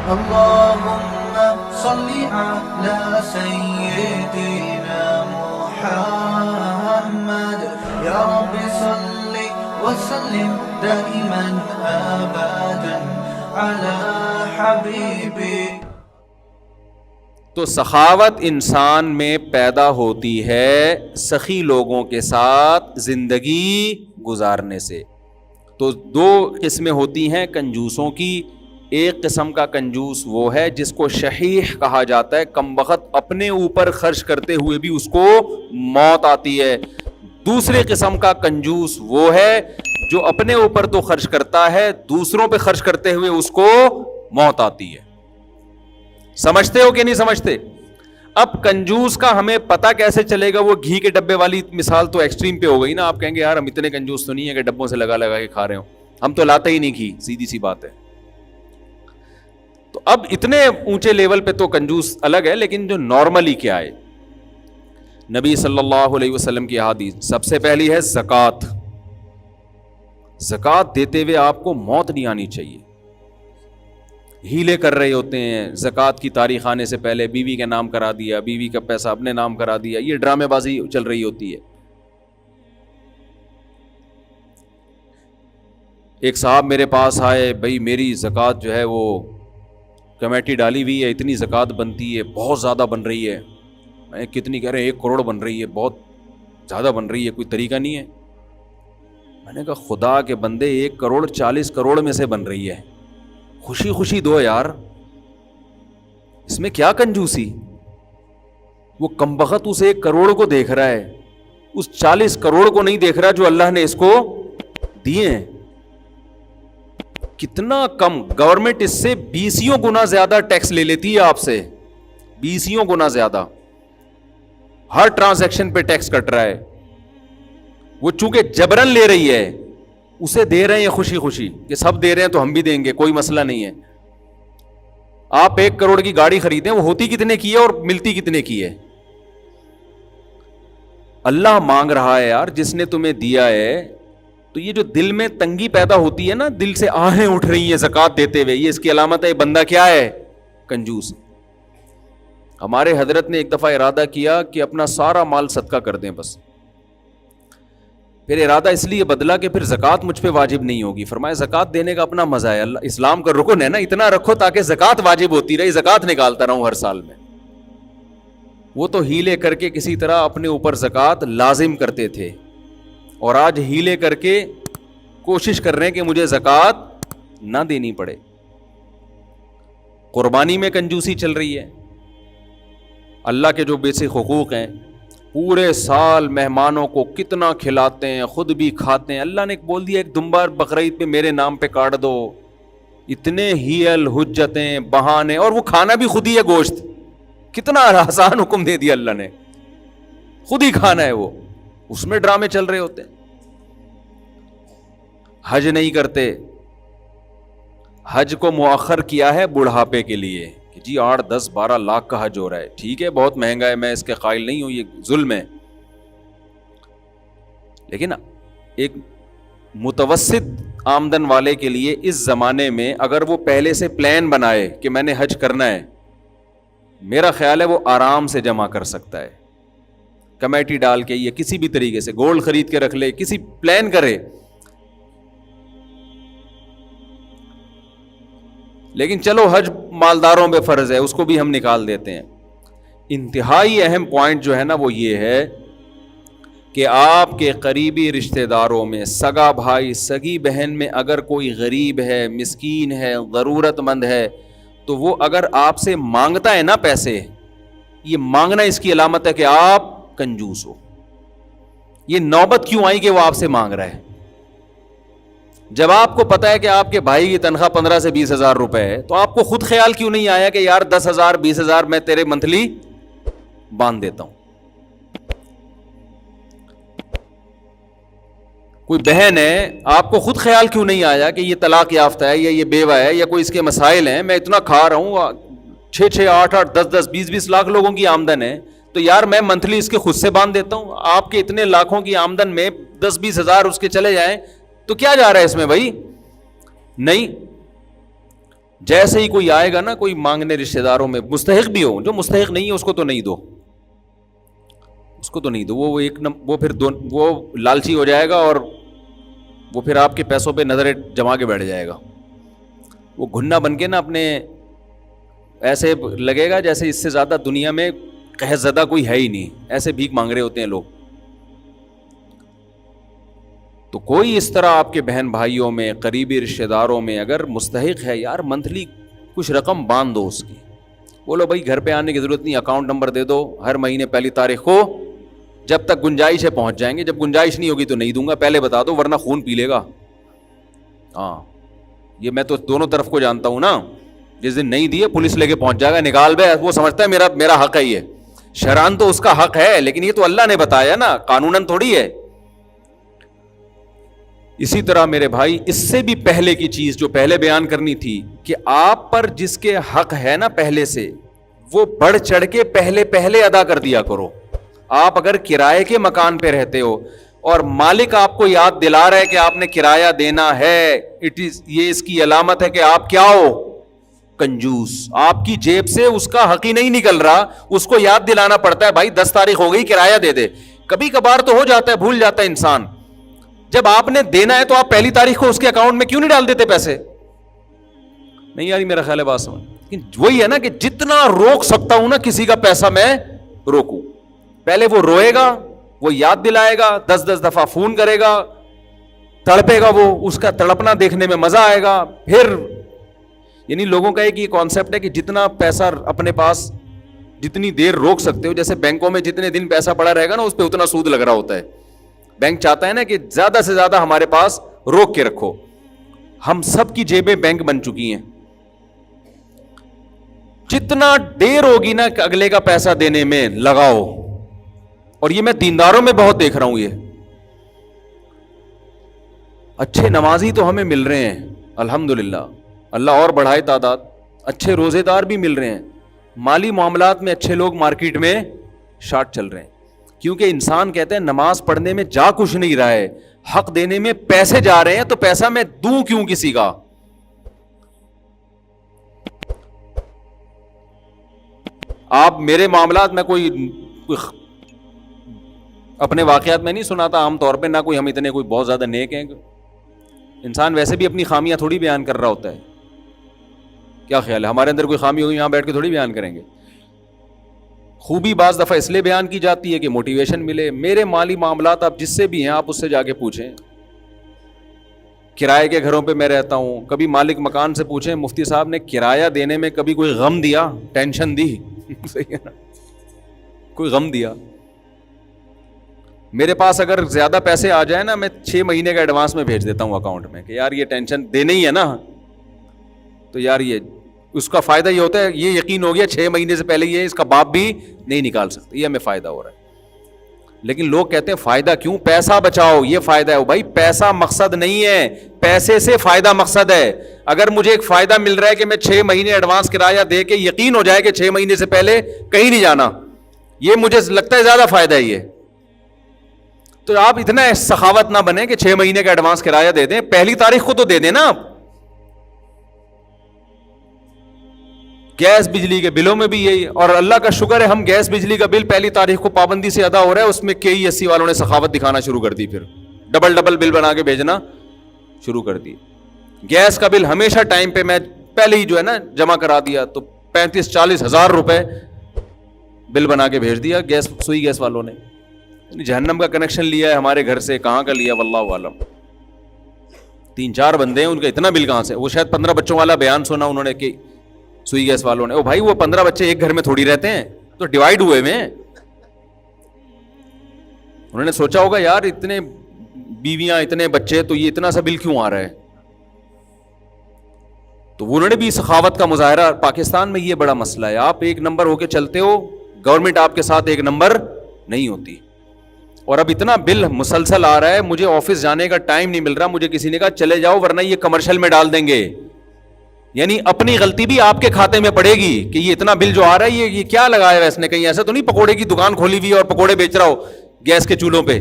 اللهم صل على سيدنا محمد يا رب صل وسلم دائما ابدا على حبيبك. تو سخاوت انسان میں پیدا ہوتی ہے سخی لوگوں کے ساتھ زندگی گزارنے سے. تو دو قسمیں ہوتی ہیں کنجوسوں کی. ایک قسم کا کنجوس وہ ہے جس کو شحیح کہا جاتا ہے, کم بخت اپنے اوپر خرچ کرتے ہوئے بھی اس کو موت آتی ہے. دوسرے قسم کا کنجوس وہ ہے جو اپنے اوپر تو خرچ کرتا ہے, دوسروں پہ خرچ کرتے ہوئے اس کو موت آتی ہے. سمجھتے ہو کہ نہیں سمجھتے؟ اب کنجوس کا ہمیں پتہ کیسے چلے گا؟ وہ گھی کے ڈبے والی مثال تو ایکسٹریم پہ ہو گئی نا. آپ کہیں گے یار ہم اتنے کنجوس تو نہیں ہے کہ ڈبوں سے لگا لگا کے کھا رہے ہوں, ہم تو لاتے ہی نہیں گھی, سیدھی سی بات ہے. تو اب اتنے اونچے لیول پہ تو کنجوس الگ ہے, لیکن جو نارملی کیا ہے, نبی صلی اللہ علیہ وسلم کی احادیث. سب سے پہلی ہے زکوٰۃ. زکوٰۃ دیتے ہوئے آپ کو موت نہیں آنی چاہیے. ہیلے کر رہے ہوتے ہیں, زکوٰۃ کی تاریخ آنے سے پہلے بیوی کے نام کرا دیا, بیوی کا پیسہ اپنے نام کرا دیا, یہ ڈرامے بازی چل رہی ہوتی ہے. ایک صاحب میرے پاس آئے, بھائی میری زکوٰۃ جو ہے وہ کمیٹی ڈالی ہوئی ہے, اتنی زکوٰۃ بنتی ہے, بہت زیادہ بن رہی ہے. میں کتنی کہہ رہے ہیں, 1 کروڑ بن رہی ہے, بہت زیادہ بن رہی ہے, کوئی طریقہ نہیں ہے. میں نے کہا خدا کے بندے 1 کروڑ 40 کروڑ میں سے بن رہی ہے, خوشی خوشی دو یار, اس میں کیا کنجوسی؟ وہ کمبخت اس 1 کروڑ کو دیکھ رہا ہے, اس 40 کروڑ کو نہیں دیکھ رہا جو اللہ نے اس کو دیے ہیں. کتنا کم, گورنمنٹ اس سے 20 گنا زیادہ ٹیکس لے لیتی ہے آپ سے, 20 گنا زیادہ. ہر ٹرانزیکشن پہ ٹیکس کٹ رہا ہے. وہ چونکہ جبرن لے رہی ہے, اسے دے رہے ہیں خوشی خوشی کہ سب دے رہے ہیں تو ہم بھی دیں گے, کوئی مسئلہ نہیں ہے. آپ 1 کروڑ کی گاڑی خریدیں, وہ ہوتی کتنے کی ہے اور ملتی کتنے کی ہے؟ اللہ مانگ رہا ہے یار, جس نے تمہیں دیا ہے. تو یہ جو دل میں تنگی پیدا ہوتی ہے نا, دل سے آہیں اٹھ رہی ہیں زکوٰۃ دیتے ہوئے, یہ اس کی علامت ہے بندہ کیا ہے؟ کنجوس. ہمارے حضرت نے ایک دفعہ ارادہ کیا کہ اپنا سارا مال صدقہ کر دیں بس. پھر ارادہ اس لیے بدلا کہ پھر زکوٰۃ مجھ پہ واجب نہیں ہوگی. فرمایا زکوٰۃ دینے کا اپنا مزہ ہے, اللہ اسلام کا رکن ہے نا, اتنا رکھو تاکہ زکوٰۃ واجب ہوتی رہی, زکوٰۃ نکالتا رہوں ہر سال میں. وہ تو ہیلے کر کے کسی طرح اپنے اوپر زکوٰۃ لازم کرتے تھے, اور آج ہیلے کر کے کوشش کر رہے ہیں کہ مجھے زکوٰۃ نہ دینی پڑے. قربانی میں کنجوسی چل رہی ہے. اللہ کے جو بیسک حقوق ہیں, پورے سال مہمانوں کو کتنا کھلاتے ہیں, خود بھی کھاتے ہیں. اللہ نے بول دیا ایک دمبا بقرعید پہ میرے نام پہ کاٹ دو. اتنے ہیل حجتیں بہانے, اور وہ کھانا بھی خود ہی ہے گوشت. کتنا آسان حکم دے دیا اللہ نے, خود ہی کھانا ہے وہ. اس میں ڈرامے چل رہے ہوتے ہیں. حج نہیں کرتے, حج کو مؤخر کیا ہے بڑھاپے کے لیے کہ جی 8 10 12 لاکھ کا حج ہو رہا ہے, ٹھیک ہے بہت مہنگا ہے, میں اس کے قائل نہیں ہوں, یہ ظلم ہے. لیکن ایک متوسط آمدن والے کے لیے اس زمانے میں اگر وہ پہلے سے پلان بنائے کہ میں نے حج کرنا ہے, میرا خیال ہے وہ آرام سے جمع کر سکتا ہے. کمیٹی ڈال کے یا کسی بھی طریقے سے گولڈ خرید کے رکھ لے, کسی پلان کرے. لیکن چلو حج مالداروں پہ فرض ہے, اس کو بھی ہم نکال دیتے ہیں. انتہائی اہم پوائنٹ جو ہے نا وہ یہ ہے کہ آپ کے قریبی رشتہ داروں میں, سگا بھائی سگی بہن میں اگر کوئی غریب ہے, مسکین ہے, ضرورت مند ہے, تو وہ اگر آپ سے مانگتا ہے نا پیسے, یہ مانگنا اس کی علامت ہے کہ آپ کنجوس ہو. یہ نوبت کیوں آئی کہ وہ آپ سے مانگ رہا ہے؟ جب آپ کو پتا ہے کہ آپ کے بھائی کی تنخواہ 15 سے 20 ہزار روپے ہے, تو آپ کو خود خیال کیوں نہیں آیا کہ یار 10,000 20,000 میں تیرے منتھلی باندھ دیتا ہوں. کوئی بہن ہے, آپ کو خود خیال کیوں نہیں آیا کہ یہ طلاق یافتہ ہے یا یہ بیوہ ہے یا کوئی اس کے مسائل ہیں, میں اتنا کھا رہا ہوں, 6 8 8 10 10 20 لاکھ لوگوں کی آمدن ہے, تو یار میں منتھلی اس کے خود سے باندھ دیتا ہوں. آپ کے اتنے لاکھوں کی آمدن میں 10 20 ہزار اس کے چلے جائیں تو کیا جا رہا ہے اس میں بھائی؟ نہیں. جیسے ہی کوئی آئے گا نا کوئی مانگنے رشتہ داروں میں، مستحق بھی ہو، جو مستحق نہیں ہے اس کو تو نہیں دو، اس کو تو نہیں دو، وہ پھر وہ لالچی ہو جائے گا اور وہ پھر آپ کے پیسوں پہ نظریں جما کے بیٹھ جائے گا، وہ گھنا بن کے نا اپنے ایسے لگے گا جیسے اس سے زیادہ دنیا میں قحط زدہ کوئی ہے ہی نہیں، ایسے بھیک مانگ رہے ہوتے ہیں لوگ. تو کوئی اس طرح آپ کے بہن بھائیوں میں، قریبی رشتہ داروں میں اگر مستحق ہے، یار منتھلی کچھ رقم باندھ دو اس کی، بولو بھائی گھر پہ آنے کی ضرورت نہیں، اکاؤنٹ نمبر دے دو، ہر مہینے پہلی تاریخ کو جب تک گنجائش ہے پہنچ جائیں گے، جب گنجائش نہیں ہوگی تو نہیں دوں گا، پہلے بتا دو ورنہ خون پی لے گا. ہاں یہ میں تو دونوں طرف کو جانتا ہوں نا، جس دن نہیں دیے پولیس لے کے پہنچ جائے گا، نکال بے، وہ سمجھتا ہے میرا حق ہے، یہ شرعاً تو اس کا حق ہے لیکن یہ تو اللہ نے بتایا نا، قانوناً تھوڑی ہے. اسی طرح میرے بھائی اس سے بھی پہلے کی چیز جو پہلے بیان کرنی تھی کہ آپ پر جس کے حق ہے نا پہلے سے، وہ بڑھ چڑھ کے پہلے ادا کر دیا کرو. آپ اگر کرائے کے مکان پہ رہتے ہو اور مالک آپ کو یاد دلا رہا ہے کہ آپ نے کرایہ دینا ہے، یہ اس کی علامت ہے کہ آپ کیا ہو، کنجوس. آپ کی جیب سے اس کا حق ہی نہیں نکل رہا، اس کو یاد دلانا پڑتا ہے بھائی 10 تاریخ ہو گئی کرایہ دے دے. کبھی کبھار تو ہو جاتا ہے، بھول جاتا ہے انسان. جب آپ نے دینا ہے تو آپ پہلی تاریخ کو اس کے اکاؤنٹ میں کیوں نہیں ڈال دیتے پیسے؟ نہیں یاری میرا خیال ہے بات سمجھ. وہی ہے نا کہ جتنا روک سکتا ہوں نا کسی کا پیسہ میں روکوں. پہلے وہ روئے گا، وہ یاد دلائے گا، 10 دفعہ فون کرے گا، تڑپے گا، وہ اس کا تڑپنا دیکھنے میں مزہ آئے گا. پھر یعنی لوگوں کا ایک یہ کانسیپٹ ہے کہ جتنا پیسہ اپنے پاس جتنی دیر روک سکتے ہو، جیسے بینکوں میں جتنے دن پیسہ پڑا رہے گا نا اس پہ اتنا سود لگ رہا ہوتا ہے. بینک چاہتا ہے نا کہ زیادہ سے زیادہ ہمارے پاس روک کے رکھو. ہم سب کی جیبیں بینک بن چکی ہیں. جتنا دیر ہوگی نا کہ اگلے کا پیسہ دینے میں لگاؤ. اور یہ میں دینداروں میں بہت دیکھ رہا ہوں، یہ اچھے نمازی تو ہمیں مل رہے ہیں الحمدللہ، اللہ اور بڑھائے تعداد. اچھے روزے دار بھی مل رہے ہیں، مالی معاملات میں اچھے لوگ مارکیٹ میں شارٹ چل رہے ہیں. کیونکہ انسان کہتے ہیں نماز پڑھنے میں جا کچھ نہیں رہا ہے، حق دینے میں پیسے جا رہے ہیں، تو پیسہ میں دوں کیوں کسی کا؟ آپ میرے معاملات میں کوئی اپنے واقعات میں نہیں سناتا عام طور پہ، نہ کوئی ہم اتنے کوئی بہت زیادہ نیک ہیں. انسان ویسے بھی اپنی خامیاں تھوڑی بیان کر رہا ہوتا ہے. کیا خیال ہے ہمارے اندر کوئی خامی ہوگی یہاں بیٹھ کے تھوڑی بیان کریں گے. خوبی بعض دفعہ اس لیے بیان کی جاتی ہے کہ موٹیویشن ملے. میرے مالی معاملات آپ جس سے بھی ہیں آپ اس سے جا کے پوچھیں. کرائے کے گھروں پہ میں رہتا ہوں، کبھی مالک مکان سے پوچھیں مفتی صاحب نے کرایہ دینے میں کبھی کوئی غم دیا، ٹینشن دی؟ صحیح ہے نا، کوئی غم دیا؟ میرے پاس اگر زیادہ پیسے آ جائیں نا میں 6 مہینے کا ایڈوانس میں بھیج دیتا ہوں اکاؤنٹ میں کہ یار یہ ٹینشن دینے ہی ہے نا، تو یار یہ اس کا فائدہ یہ ہوتا ہے، یہ یقین ہو گیا 6 مہینے سے پہلے یہ اس کا باپ بھی نہیں نکال سکتے، یہ ہمیں فائدہ ہو رہا ہے. لیکن لوگ کہتے ہیں فائدہ کیوں؟ پیسہ بچاؤ، یہ فائدہ ہے. بھائی پیسہ مقصد نہیں ہے، پیسے سے فائدہ مقصد ہے. اگر مجھے ایک فائدہ مل رہا ہے کہ میں 6 مہینے ایڈوانس کرایہ دے کے یقین ہو جائے کہ 6 مہینے سے پہلے کہیں نہیں جانا، یہ مجھے لگتا ہے زیادہ فائدہ ہے یہ. تو آپ اتنا سخاوت نہ بنے کہ 6 مہینے کا ایڈوانس کرایہ دے دیں، پہلی تاریخ کو تو دے دیں نا. آپ گیس بجلی کے بلوں میں بھی یہی، اور اللہ کا شکر ہے ہم گیس بجلی کا بل پہلی تاریخ کو پابندی سے ادا ہو رہا ہے. اس میں KESC والوں نے سخاوت دکھانا شروع کر دی، پھر ڈبل بل بنا کے بھیجنا شروع کر دی. گیس کا بل ہمیشہ ٹائم پہ میں پہلے ہی جو ہے نا جمع کرا دیا، تو 35-40 ہزار روپے بل بنا کے بھیج دیا گیس سوئی گیس والوں نے. جہنم کا کنیکشن لیا ہے ہمارے گھر سے، کہاں کا لیا واللہ عالم. 3-4 بندے ہیں، ان کا اتنا بل کہاں سے؟ وہ شاید 15 بچوں والا بیان سنا انہوں نے کہ سوئی گیس والوں نے. او بھائی وہ 15 بچے ایک گھر میں تھوڑی رہتے ہیں، تو ڈیوائیڈ ہوئے میں. انہوں نے سوچا ہوگا یار اتنے بیویاں اتنے بچے، تو یہ اتنا سا بل کیوں آ رہا ہے؟ تو انہوں نے بھی سخاوت کا مظاہرہ. پاکستان میں یہ بڑا مسئلہ ہے، آپ ایک نمبر ہو کے چلتے ہو، گورنمنٹ آپ کے ساتھ ایک نمبر نہیں ہوتی. اور اب اتنا بل مسلسل آ رہا ہے، مجھے آفس جانے کا ٹائم نہیں مل رہا. مجھے کسی نے کہا چلے جاؤ ورنہ یہ کمرشل میں ڈال دیں گے. یعنی اپنی غلطی بھی آپ کے کھاتے میں پڑے گی کہ یہ اتنا بل جو آ رہا ہے یہ کیا لگایا ہے اس نے؟ کہیں ایسا تو نہیں پکوڑے کی دکان کھولی ہوئی اور پکوڑے بیچ رہا ہو گیس کے چولہوں پہ؟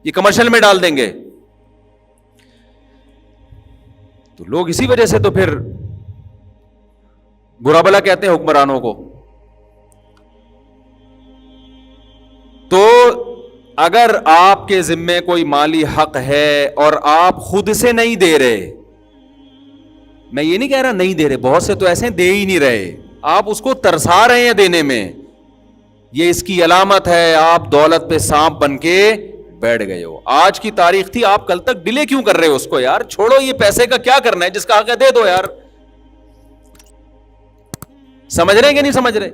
یہ کمرشل میں ڈال دیں گے. تو لوگ اسی وجہ سے تو پھر برا بلا کہتے ہیں حکمرانوں کو. تو اگر آپ کے ذمے کوئی مالی حق ہے اور آپ خود سے نہیں دے رہے، میں یہ نہیں کہہ رہا نہیں دے رہے، بہت سے تو ایسے دے ہی نہیں رہے، آپ اس کو ترسا رہے ہیں دینے میں، یہ اس کی علامت ہے آپ دولت پہ سانپ بن کے بیٹھ گئے ہو. آج کی تاریخ تھی، آپ کل تک ڈیلے کیوں کر رہے ہو اس کو؟ یار چھوڑو، یہ پیسے کا کیا کرنا ہے، جس کا حق ہے دے دو یار. سمجھ رہے ہیں کہ نہیں سمجھ رہے؟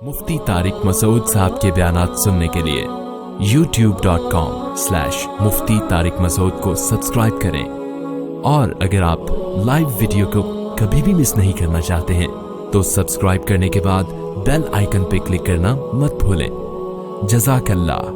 مفتی طارق مسعود صاحب کے بیانات سننے کے لیے youtube.com/مفتی طارق مسعود کو سبسکرائب کریں، اور اگر آپ لائیو ویڈیو کو کبھی بھی مس نہیں کرنا چاہتے ہیں تو سبسکرائب کرنے کے بعد بیل آئیکن پہ کلک کرنا مت بھولیں. جزاک اللہ.